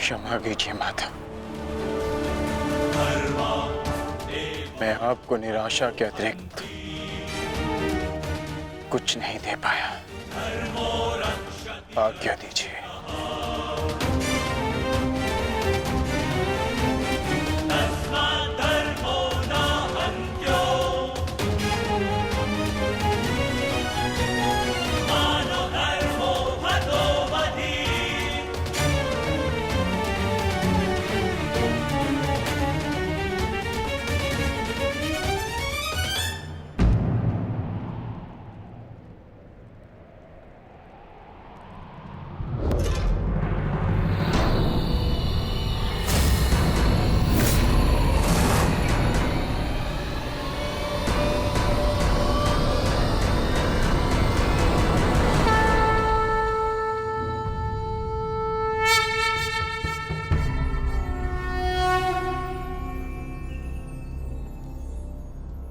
क्षमा कीजिए माता। मैं आपको निराशा के अतिरिक्त कुछ नहीं दे पाया। आज्ञा दीजिए।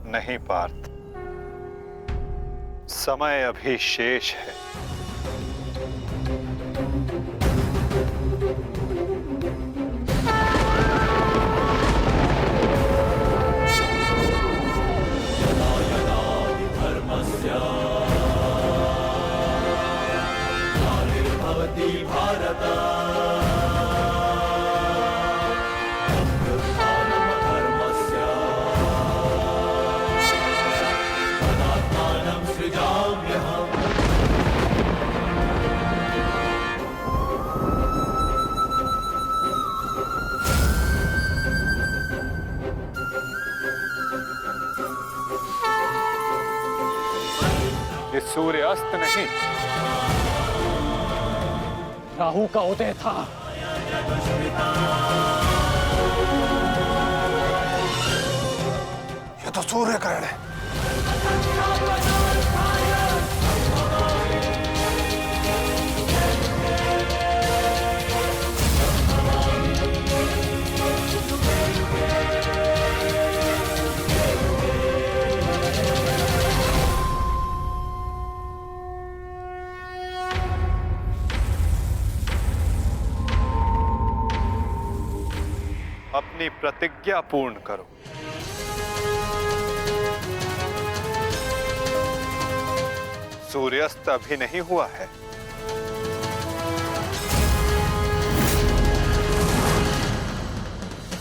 नहीं पार्थ, समय अभी शेष है। ये सूर्य अस्त नहीं, राहु का उदय था। ये तो सूर्य ग्रहण है। अपनी प्रतिज्ञा पूर्ण करो। सूर्यास्त अभी नहीं हुआ है।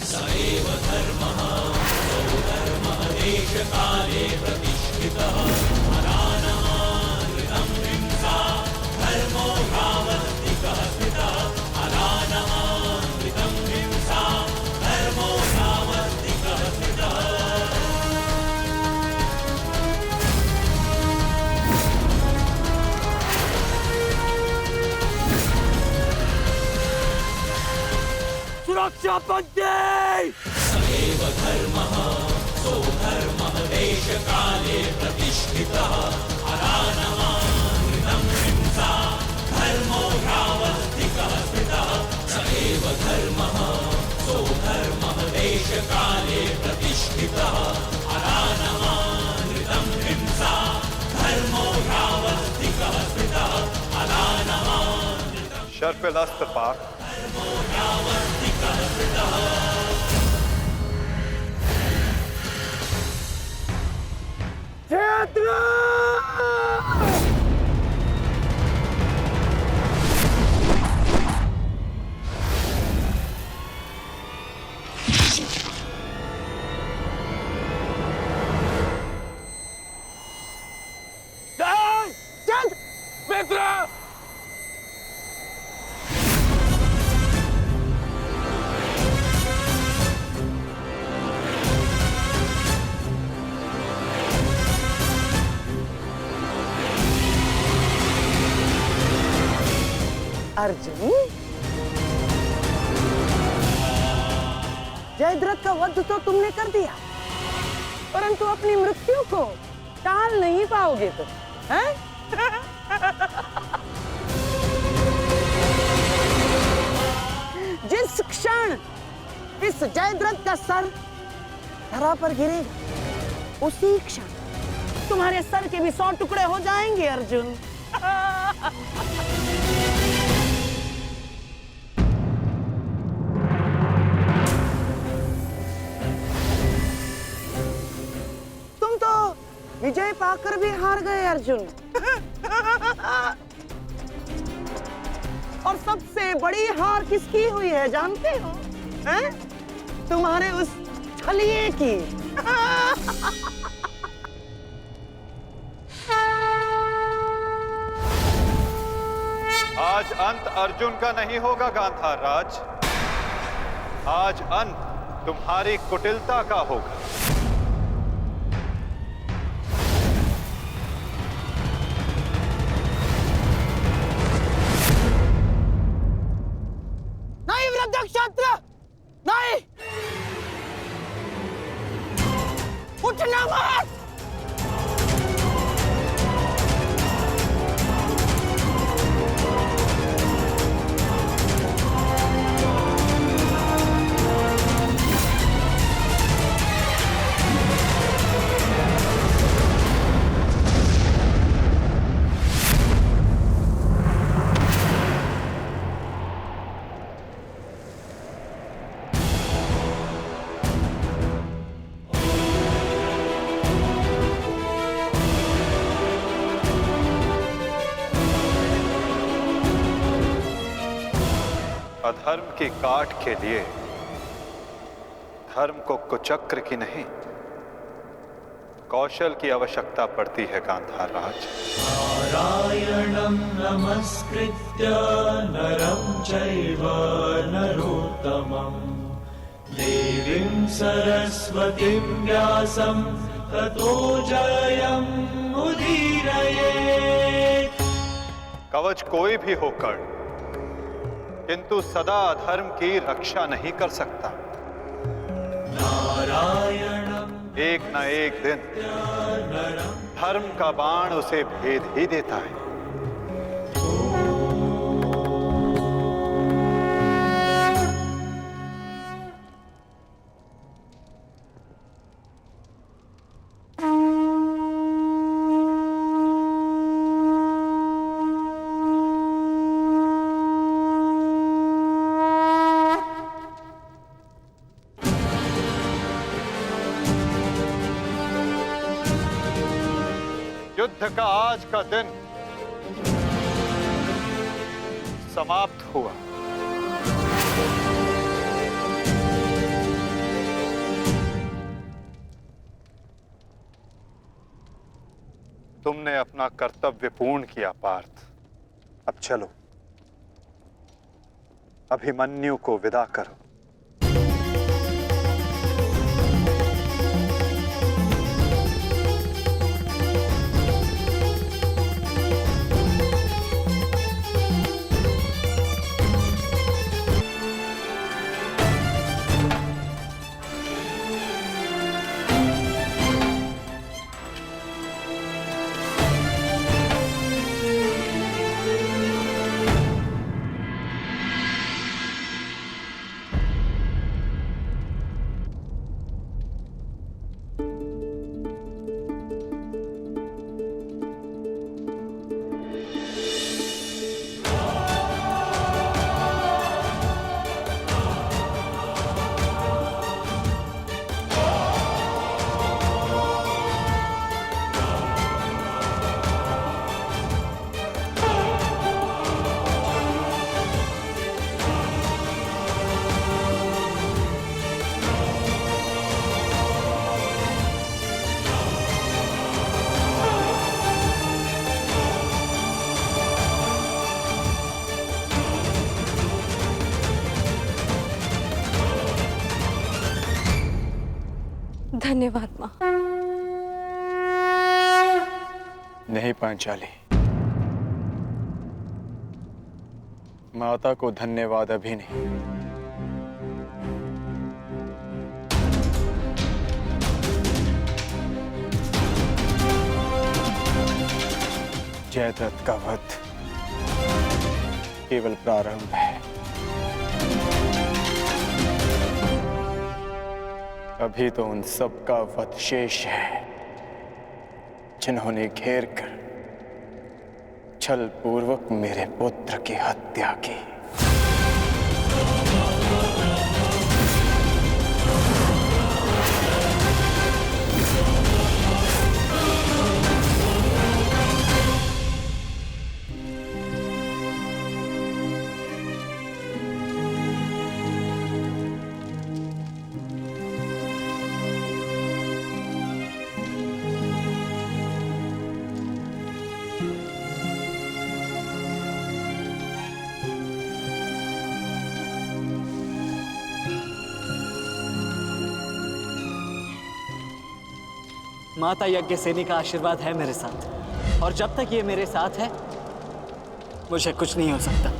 सएव धर्मः सौधर्मः देशकाले प्रतिष्ठितः अरानमानृतं हिंसा धर्मो यावत्तिकः स्थितः अरानमानृतं हिंसा धर्मो यावत्तिकः स्थितः। सुरक्षा पंक्ति। सएव धर्मः सौधर्मः देशकाले प्रतिष्ठितः अरानमानृतं हिंसा धर्मो यावत्तिकः स्थितः। सएव धर्मः सौधर्मः देशकाले प्रतिष्ठितः अरानमानृतं हिंसा धर्मो यावत्तिकः स्थितः अरानमानृतं शर्पिलास्त्र पार्थ। मित्र अर्जुन, जयद्रथ का वध तो तुमने कर दिया, परंतु अपनी मृत्यु को टाल नहीं पाओगे तुम, हैं? जिस क्षण इस जयद्रथ का सर धरा पर गिरेगा, उसी क्षण तुम्हारे सर के भी 100 टुकड़े हो जाएंगे अर्जुन। विजय पाकर भी हार गए अर्जुन। और सबसे बड़ी हार किसकी हुई है जानते हो? हैं? तुम्हारे उस छलिए की। आज अंत अर्जुन का नहीं होगा गांधार राज। आज अंत तुम्हारी कुटिलता का होगा। नहीं वृद्धक्षत्र, नहीं, उठना मत। अधर्म की काट के लिए धर्म को कुचक्र की नहीं, कौशल की आवश्यकता पड़ती है गांधार राज। नारायणं नमस्कृत्य नरं चैव नरोत्तमं देवीं सरस्वतीं व्यासं ततो जयं उदीरयेत्। कवच कोई भी होकर किंतु सदा अधर्म की रक्षा नहीं कर सकता। नारायणं एक न एक दिन धर्म का बाण उसे भेद ही देता है। युद्ध का आज का दिन समाप्त हुआ। तुमने अपना कर्तव्य पूर्ण किया पार्थ। अब चलो, अभिमन्यु को विदा करो। धन्यवाद माँ। नहीं पांचाली, माता को धन्यवाद अभी नहीं। जयद्रथ का वध केवल प्रारंभ है। अभी तो उन सब का वध शेष है जिन्होंने घेर कर छल पूर्वक मेरे पुत्र की हत्या की। माता यज्ञसेनी का आशीर्वाद है मेरे साथ, और जब तक ये मेरे साथ है मुझे कुछ नहीं हो सकता।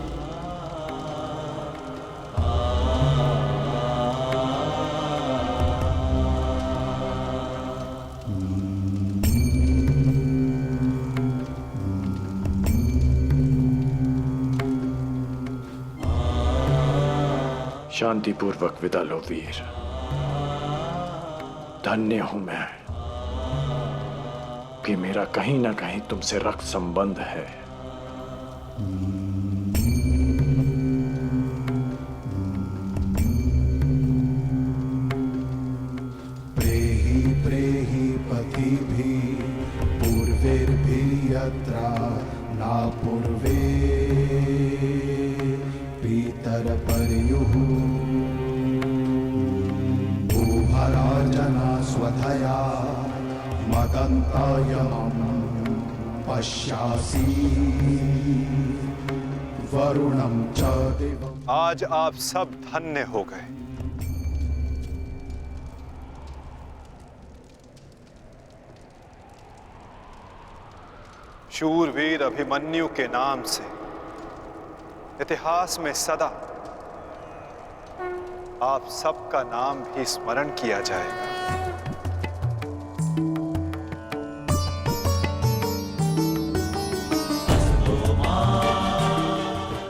शांतिपूर्वक विदा लो वीर। धन्य हूं मैं कि मेरा कहीं ना कहीं तुमसे रक्त संबंध है। प्रेहि प्रेहि पतिभि पूर्वैर्भि यत्रा न पूर्वे पीतरपर्युः उभरार्जना स्वधया मदन्तायमं पश्यासि वरुणं च दिवम्। आज आप सब धन्य हो गए। शूरवीर अभिमन्यु के नाम से इतिहास में सदा आप सबका नाम भी स्मरण किया जाएगा।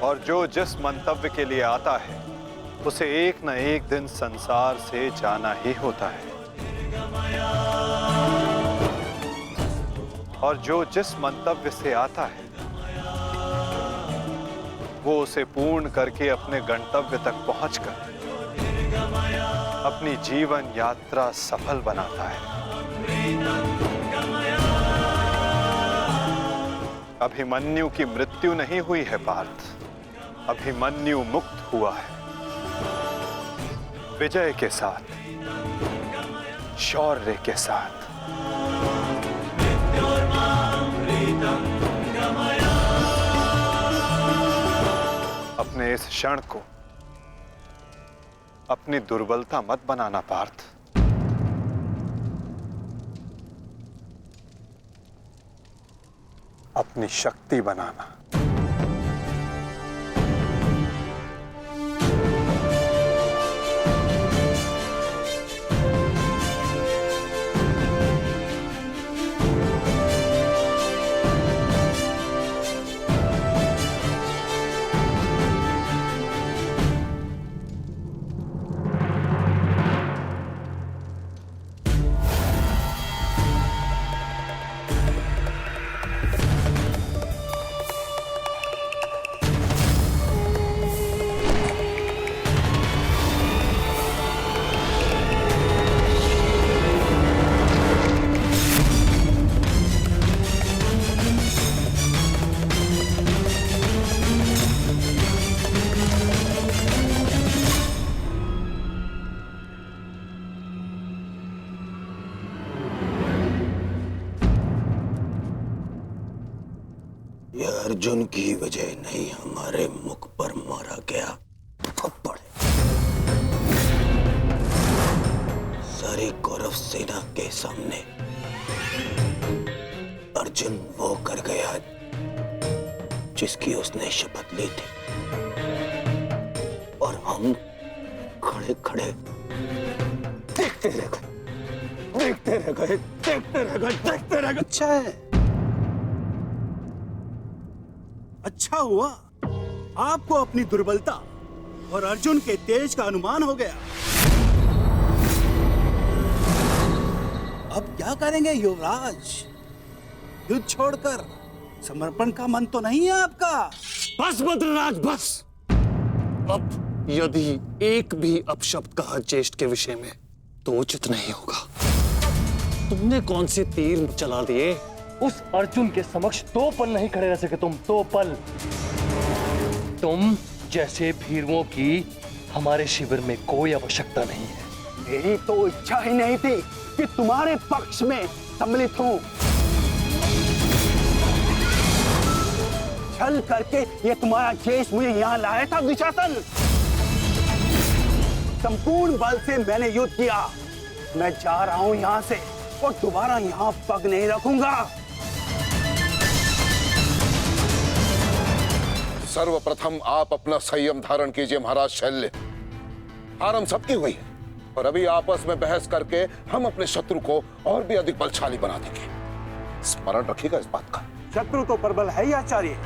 और जो जिस मंतव्य के लिए आता है उसे एक न एक दिन संसार से जाना ही होता है, और जो जिस मंतव्य से आता है वो उसे पूर्ण करके अपने गंतव्य तक पहुंचकर अपनी जीवन यात्रा सफल बनाता है। अभिमन्यु की मृत्यु नहीं हुई है पार्थ, अभिमन्यु मुक्त हुआ है विजय के साथ, शौर्य के साथ। अपने इस क्षण को अपनी दुर्बलता मत बनाना पार्थ। अपनी शक्ति बनाना। अर्जुन की वजह नहीं, हमारे मुख पर मारा गया थप्पड़। सारी कौरव सेना के सामने अर्जुन वो कर गया जिसकी उसने शपथ ली थी, और हम खड़े खड़े देखते रह गए, देखते रह गए, देखते रह गए, देखते रह गए। अच्छा है, अच्छा हुआ आपको अपनी दुर्बलता और अर्जुन के तेज का अनुमान हो गया। अब क्या करेंगे युवराज? युद्ध छोड़कर समर्पण का मन तो नहीं है आपका? बस बद्रराज बस। अब यदि एक भी अपशब्द कहा ज्येष्ठ के विषय में तो उचित नहीं होगा। तुमने कौन से तीर चला दिए? उस अर्जुन के समक्ष 2 पल नहीं खड़े रह सके तुम, 2 पल। तुम जैसे भीरुओं की हमारे शिविर में कोई आवश्यकता नहीं है। मेरी तो इच्छा ही नहीं थी कि तुम्हारे पक्ष में सम्मिलित हूं। छल करके ये तुम्हारा ज्येष्ठ मुझे यहाँ लाया था दुशासन। संपूर्ण बल से मैंने युद्ध किया। मैं जा रहा हूं यहाँ से, और दोबारा यहाँ पग नहीं रखूंगा। सर्वप्रथम आप अपना संयम धारण कीजिए महाराज शैल्य। हार हम सबकी हुई है और अभी आपस में बहस करके हम अपने शत्रु को और भी अधिक बलशाली बना देंगे। स्मरण रखिएगा इस बात का। शत्रु तो प्रबल है ही आचार्य,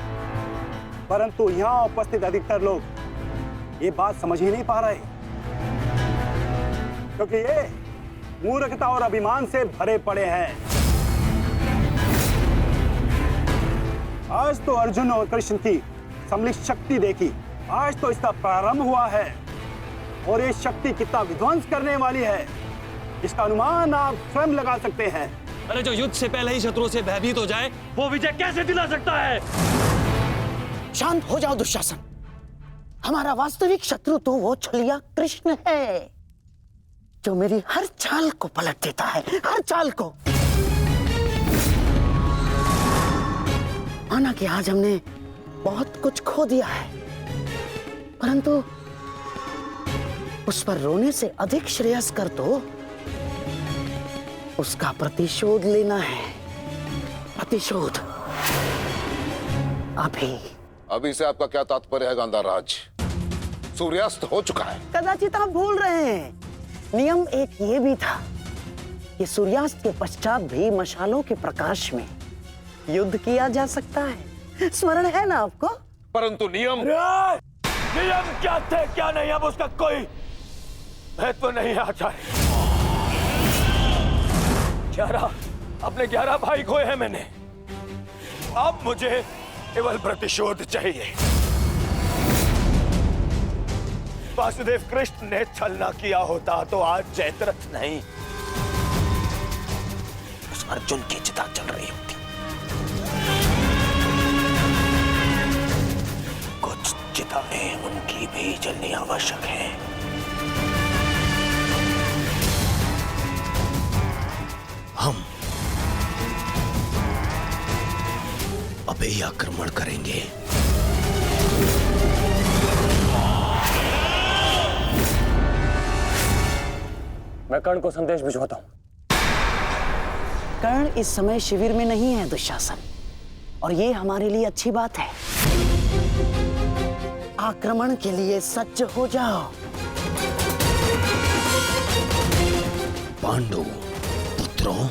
परंतु यहाँ उपस्थित अधिकतर लोग ये बात समझ ही नहीं पा रहे, क्योंकि ये मूर्खता और अभिमान से भरे पड़े हैं। आज तो अर्जुन और कृष्ण की सम्मिलित शक्ति देखी, आज तो इसका प्रारंभ हुआ है और ये शक्ति कितना विध्वंस करने वाली है इसका अनुमान आप स्वयं लगा सकते हैं। अरे जो युद्ध से पहले ही शत्रुओं से भयभीत हो जाए वो विजय कैसे दिला सकता है? शांत हो जाओ दुशासन। हमारा वास्तविक शत्रु तो वो छलिया कृष्ण है जो मेरी हर चाल को पलट देता है, हर चाल को। माना कि आज हमने बहुत कुछ खो दिया है, परंतु उस पर रोने से अधिक श्रेयस्कर तो उसका प्रतिशोध लेना है। प्रतिशोध अभी से आपका क्या तात्पर्य है गांधार राज? सूर्यास्त हो चुका है। कदाचित आप भूल रहे हैं, नियम एक ये भी था कि सूर्यास्त के पश्चात भी मशालों के प्रकाश में युद्ध किया जा सकता है। स्मरण है ना आपको? परंतु नियम क्या थे क्या नहीं, अब उसका कोई महत्व नहीं है आचार्य। 11 भाई खोए हैं मैंने, अब मुझे केवल प्रतिशोध चाहिए। वासुदेव कृष्ण ने छलना किया होता तो आज जयद्रथ नहीं, उस अर्जुन की चिता जल रही होती। कुछ चिताएं उनकी भी जलनी आवश्यक है। हम अभी आक्रमण करेंगे। मैं कर्ण को संदेश भिजवाता हूं। कर्ण इस समय शिविर में नहीं है दुशासन, और ये हमारे लिए अच्छी बात है। आक्रमण के लिए सज्ज हो जाओ। पांडु पुत्रों,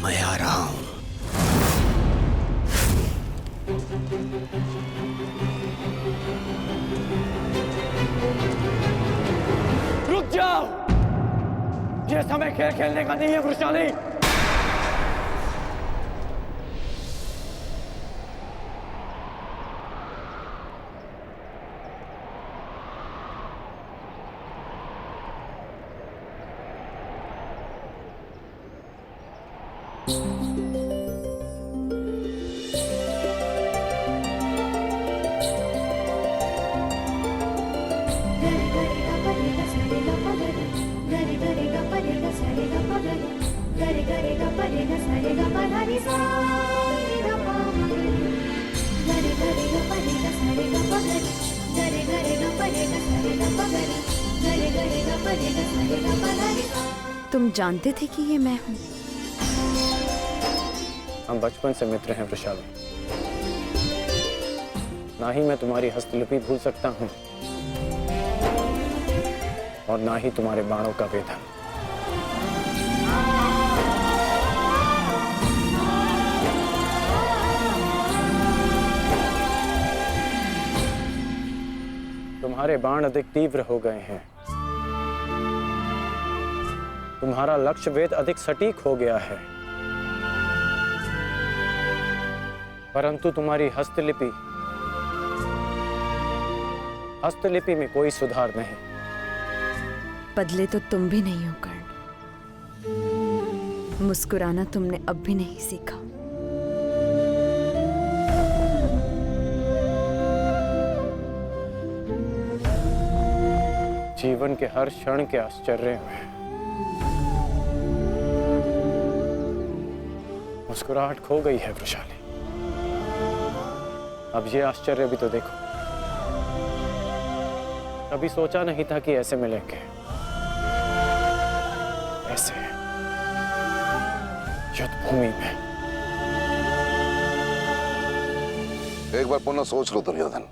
मैं आ रहा हूं। रुक जाओ, ये समय खेल खेलने का नहीं है वृषाली। तुम जानते थे कि ये मैं हूँ? हम बचपन से मित्र हैं वृषाली। ना ही मैं तुम्हारी हस्तलिपि भूल सकता हूँ और ना ही तुम्हारे बाणों का वेधन। तुम्हारे बाण अधिक तीव्र हो गए हैं, तुम्हारा लक्ष्य वेद अधिक सटीक हो गया है, परंतु तुम्हारी हस्तलिपि में कोई सुधार नहीं। बदले तो तुम भी नहीं हो कर्ण। मुस्कुराना तुमने अब भी नहीं सीखा। जीवन के हर क्षण के आश्चर्य में मुस्कुराहट खो गई है वृषाली। अब ये आश्चर्य भी तो देखो। कभी सोचा नहीं था कि ऐसे मिलेंगे, ऐसे युद्ध भूमि में। एक बार पुनः सोच लो दुर्योधन,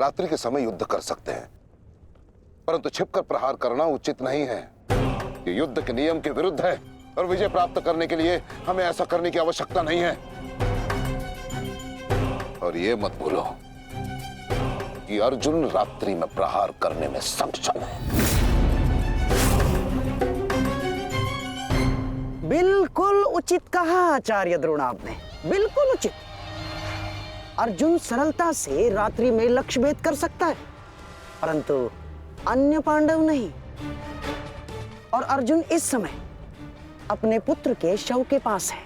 रात्रि के समय युद्ध कर सकते हैं, परंतु छिपकर प्रहार करना उचित नहीं है। ये युद्ध के नियम के विरुद्ध है और विजय प्राप्त करने के लिए हमें ऐसा करने की आवश्यकता नहीं है। और ये मत भूलो कि अर्जुन रात्रि में प्रहार करने में सक्षम है। बिल्कुल उचित कहा आचार्य द्रोण आपने, बिल्कुल उचित। अर्जुन सरलता से रात्रि में लक्ष्य भेद कर सकता है, परंतु अन्य पांडव नहीं। और अर्जुन इस समय अपने पुत्र के शव के पास है,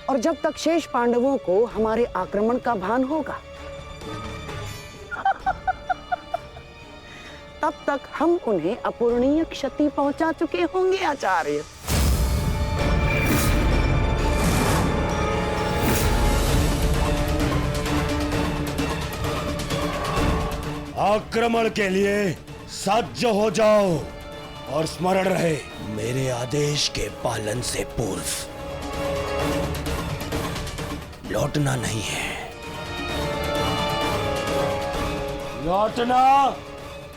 और जब तक शेष पांडवों को हमारे आक्रमण का भान होगा तब तक हम उन्हें अपूरणीय क्षति पहुंचा चुके होंगे आचार्य। आक्रमण के लिए सज्ज हो जाओ और स्मरण रहे, मेरे आदेश के पालन से पूर्व लौटना नहीं है। लौटना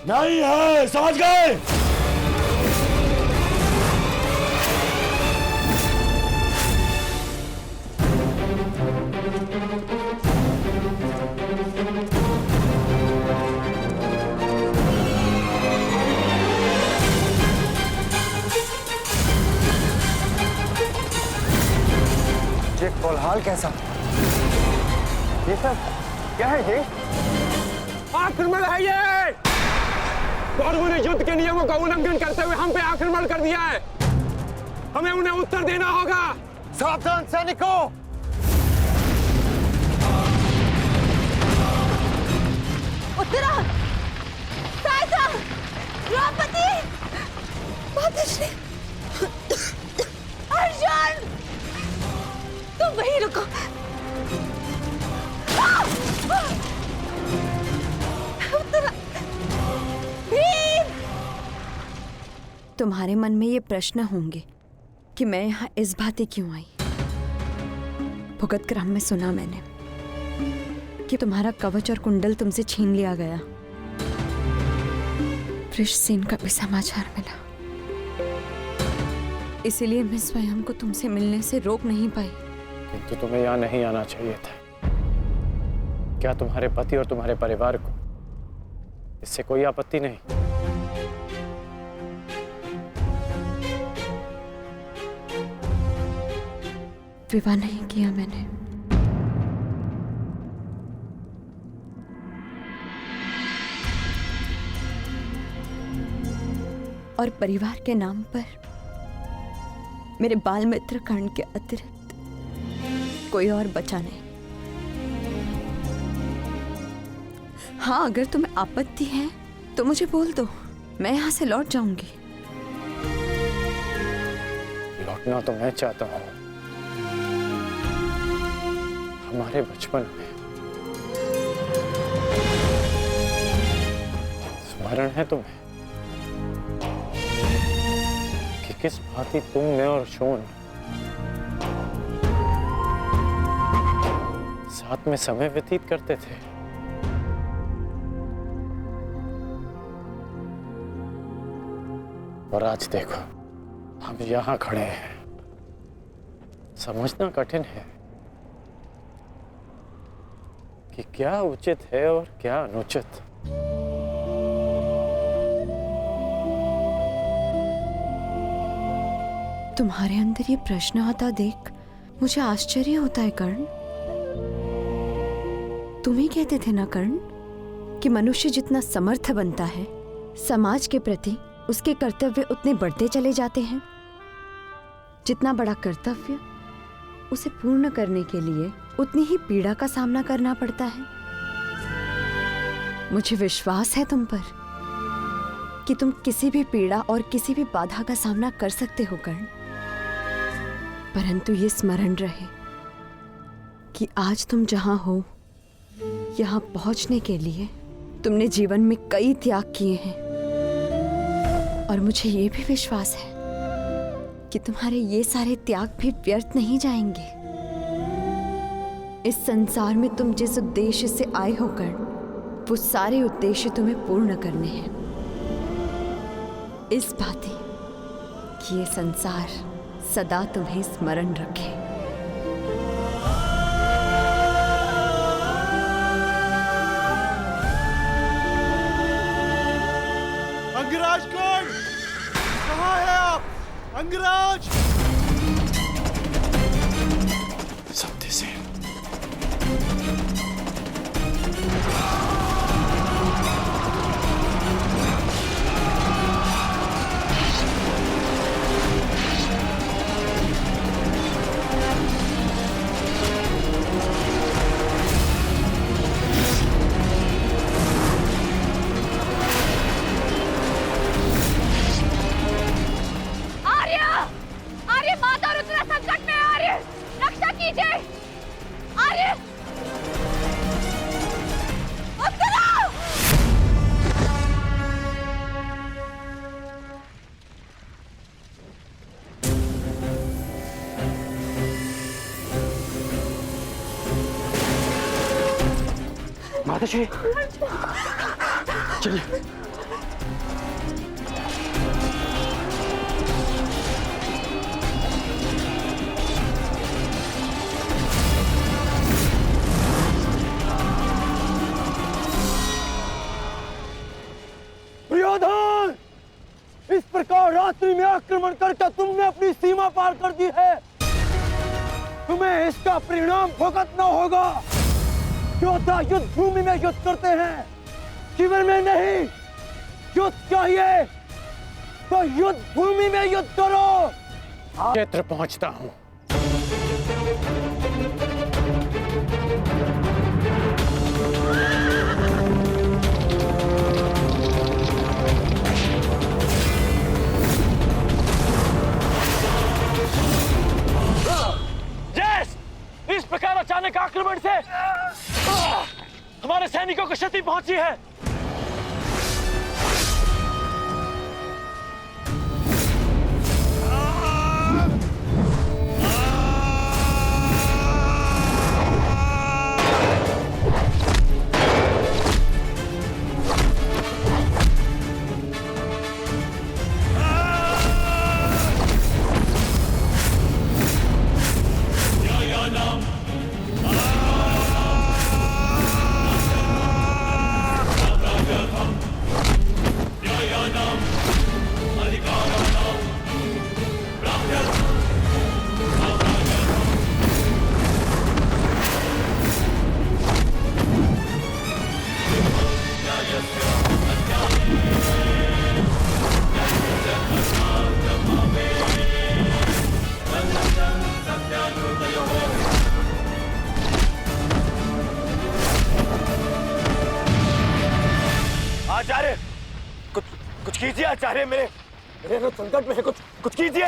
नहीं है, समझ गए? ये कोलाहल कैसा? ये सब क्या है? ये आक्रमण है। ये कौरवों ने युद्ध के नियमों का उल्लंघन करते हुए हम पे आक्रमण कर दिया है। हमें उन्हें उत्तर देना होगा। सावधान सैनिकों! उत्तरा, सायसा, द्रौपदी, मातश्री, अर्जुन, तुम वहीं रुको। उत्तरा, भीम! तुम्हारे मन में ये प्रश्न होंगे कि मैं यहाँ इस भांति क्यों आई। भुगत क्रम में सुना मैंने कि तुम्हारा कवच और कुंडल तुमसे छीन लिया गया। वृषसेन का भी समाचार मिला, इसीलिए मैं स्वयं को तुमसे मिलने से रोक नहीं पाई। किंतु तुम्हें यहाँ नहीं आना चाहिए था। क्या तुम्हारे पति और तुम्हारे परिवार को इससे कोई आपत्ति नहीं? विवाह नहीं किया मैंने। और परिवार के नाम पर मेरे बाल मित्र कर्ण के अतिरिक्त कोई और बचा नहीं। हाँ, अगर तुम्हें आपत्ति है तो मुझे बोल दो, मैं यहां से लौट जाऊंगी। लौटना तो मैं चाहता हूं। हमारे बचपन में स्मरण है तुम्हें कि किस भांति तुम, मैं और शोन साथ में समय व्यतीत करते थे। और आज देखो, हम यहां खड़े हैं। समझना कठिन है कि क्या उचित है और क्या अनुचित। तुम्हारे अंदर ये प्रश्न आता देख मुझे आश्चर्य होता है कर्ण। तुम ही कहते थे ना कर्ण कि मनुष्य जितना समर्थ बनता है, समाज के प्रति उसके कर्तव्य उतने बढ़ते चले जाते हैं। जितना बड़ा कर्तव्य, उसे पूर्ण करने के लिए उतनी ही पीड़ा का सामना करना पड़ता है। मुझे विश्वास है तुम पर कि तुम किसी भी पीड़ा और किसी भी बाधा का सामना कर सकते हो कर्ण। परंतु ये स्मरण रहे कि आज तुम जहां हो, यहां पहुंचने के लिए तुमने जीवन में कई त्याग किए हैं। और मुझे ये भी विश्वास है कि तुम्हारे ये सारे त्याग भी व्यर्थ नहीं जाएंगे। इस संसार में तुम जिस उद्देश्य से आए हो कर्ण, वो सारे उद्देश्य तुम्हें पूर्ण करने हैं। इस बातें कि ये संसार सदा तुम्हें स्मरण रखे। अंगराज कौन? कहाँ है आप? अंगराज! सत्य से माताश्री, चलिए। दुर्योधन! इस प्रकार रात्रि में आक्रमण करके तुमने अपनी सीमा पार कर दी है। तुम्हें इसका परिणाम भुगतना होगा। योद्धा युद्ध भूमि में युद्ध करते हैं, शिविर में नहीं। युद्ध चाहिए तो युद्ध भूमि में युद्ध करो। क्षेत्र पहुंचता हूं। इस प्रकार अचानक आक्रमण से हमारे सैनिकों को क्षति पहुंची है। आचार्य, कुछ कीजिए आचार्य, मेरे तो संकट में है, कुछ कीजिए।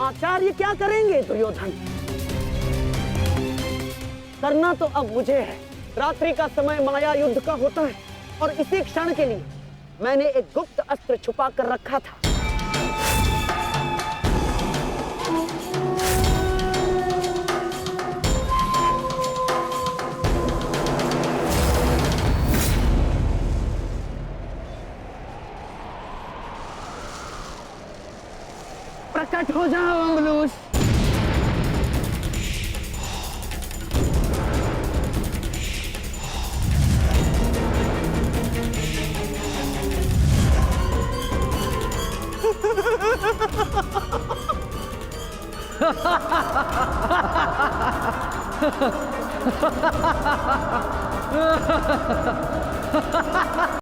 आचार्य क्या करेंगे दुर्योधन? करना तो अब मुझे है। रात्रि का समय माया युद्ध का होता है और इसी क्षण के लिए मैंने एक गुप्त अस्त्र छुपा कर रखा था। प्रकट हो जाओ अंगलूस।